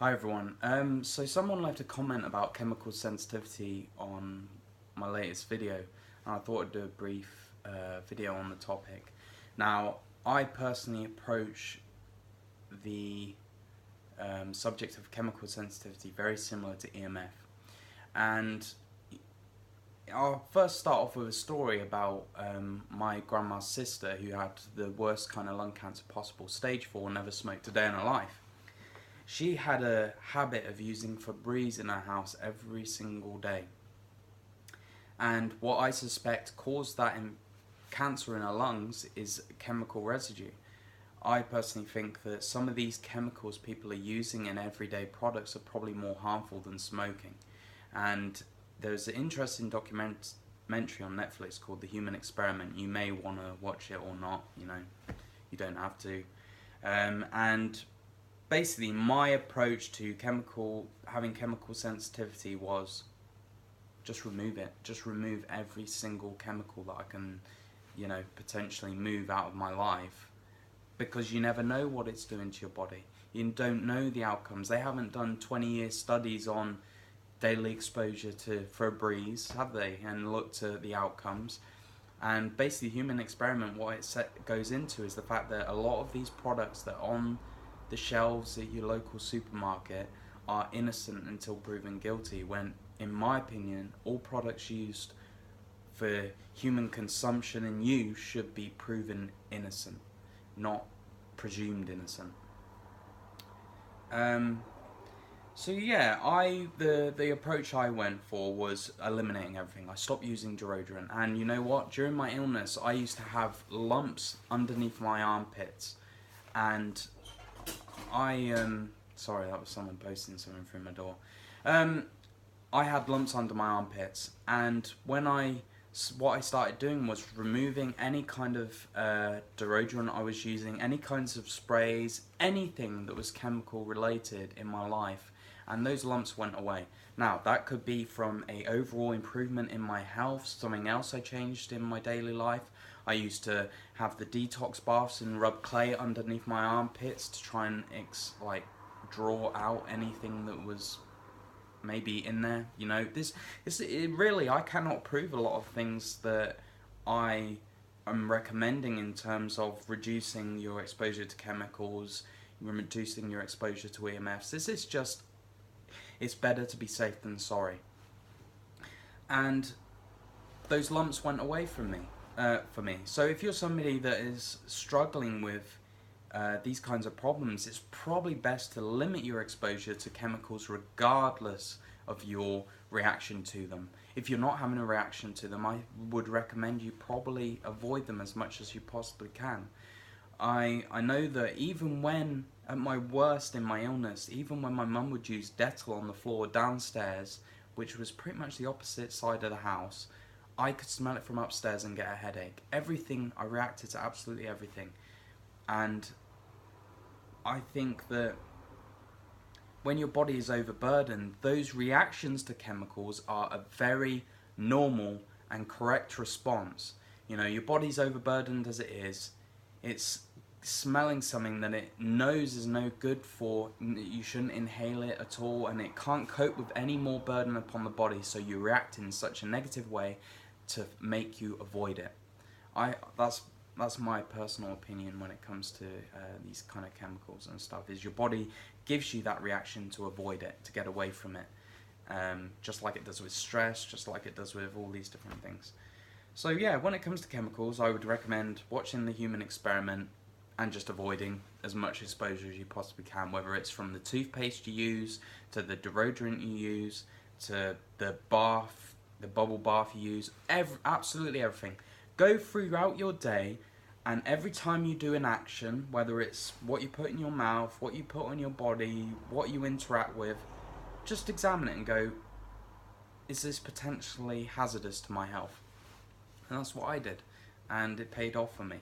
Hi everyone. So someone left a comment about chemical sensitivity on my latest video, and I thought I'd do a brief video on the topic. Now, I personally approach the subject of chemical sensitivity very similar to EMF, and I'll first start off with a story about my grandma's sister who had the worst kind of lung cancer possible, stage 4, never smoked a day in her life. She had a habit of using Febreze in her house every single day. And what I suspect caused that cancer in her lungs is chemical residue. I personally think that some of these chemicals people are using in everyday products are probably more harmful than smoking. And there's an interesting documentary on Netflix called The Human Experiment. You may want to watch it or not, you don't have to. And basically, my approach to having chemical sensitivity was just remove it. Just remove every single chemical that I can, potentially move out of my life, because you never know what it's doing to your body. You don't know the outcomes. They haven't done 20-year studies on daily exposure to Febreze, have they? And looked at the outcomes. And basically, Human Experiment, what it goes into is the fact that a lot of these products that are on the shelves at your local supermarket are innocent until proven guilty, when, in my opinion, all products used for human consumption and use should be proven innocent, not presumed innocent. So yeah, the approach I went for was eliminating everything. I stopped using deodorant, and you know what? During my illness, I used to have lumps underneath my armpits, and sorry, that was someone posting something through my door. I had lumps under my armpits, and what I started doing was removing any kind of deodorant I was using, any kinds of sprays, anything that was chemical related in my life, and those lumps went away. Now, that could be from an overall improvement in my health, something else I changed in my daily life. I used to have the detox baths and rub clay underneath my armpits to try and draw out anything that was maybe in there. Really, I cannot prove a lot of things that I am recommending in terms of reducing your exposure to chemicals, reducing your exposure to EMFs. This is just, it's better to be safe than sorry. And those lumps went away from me. For me. So if you're somebody that is struggling with these kinds of problems, it's probably best to limit your exposure to chemicals regardless of your reaction to them. If you're not having a reaction to them, I would recommend you probably avoid them as much as you possibly can. I know that even when, at my worst in my illness, even when my mum would use Dettol on the floor downstairs, which was pretty much the opposite side of the house, I could smell it from upstairs and get a headache. Everything, I reacted to absolutely everything. And I think that when your body is overburdened, those reactions to chemicals are a very normal and correct response. Your body's overburdened as it is. It's smelling something that it knows is no good for, you shouldn't inhale it at all, and it can't cope with any more burden upon the body, so you react in such a negative way to make you avoid it. That's my personal opinion when it comes to these kind of chemicals and stuff, is your body gives you that reaction to avoid it, to get away from it, just like it does with stress, just like it does with all these different things. So yeah, when it comes to chemicals, I would recommend watching The Human Experiment and just avoiding as much exposure as you possibly can, whether it's from the toothpaste you use, to the deodorant you use, to the bubble bath you use, absolutely everything. Go throughout your day, and every time you do an action, whether it's what you put in your mouth, what you put on your body, what you interact with, just examine it and go, is this potentially hazardous to my health? And that's what I did, and it paid off for me.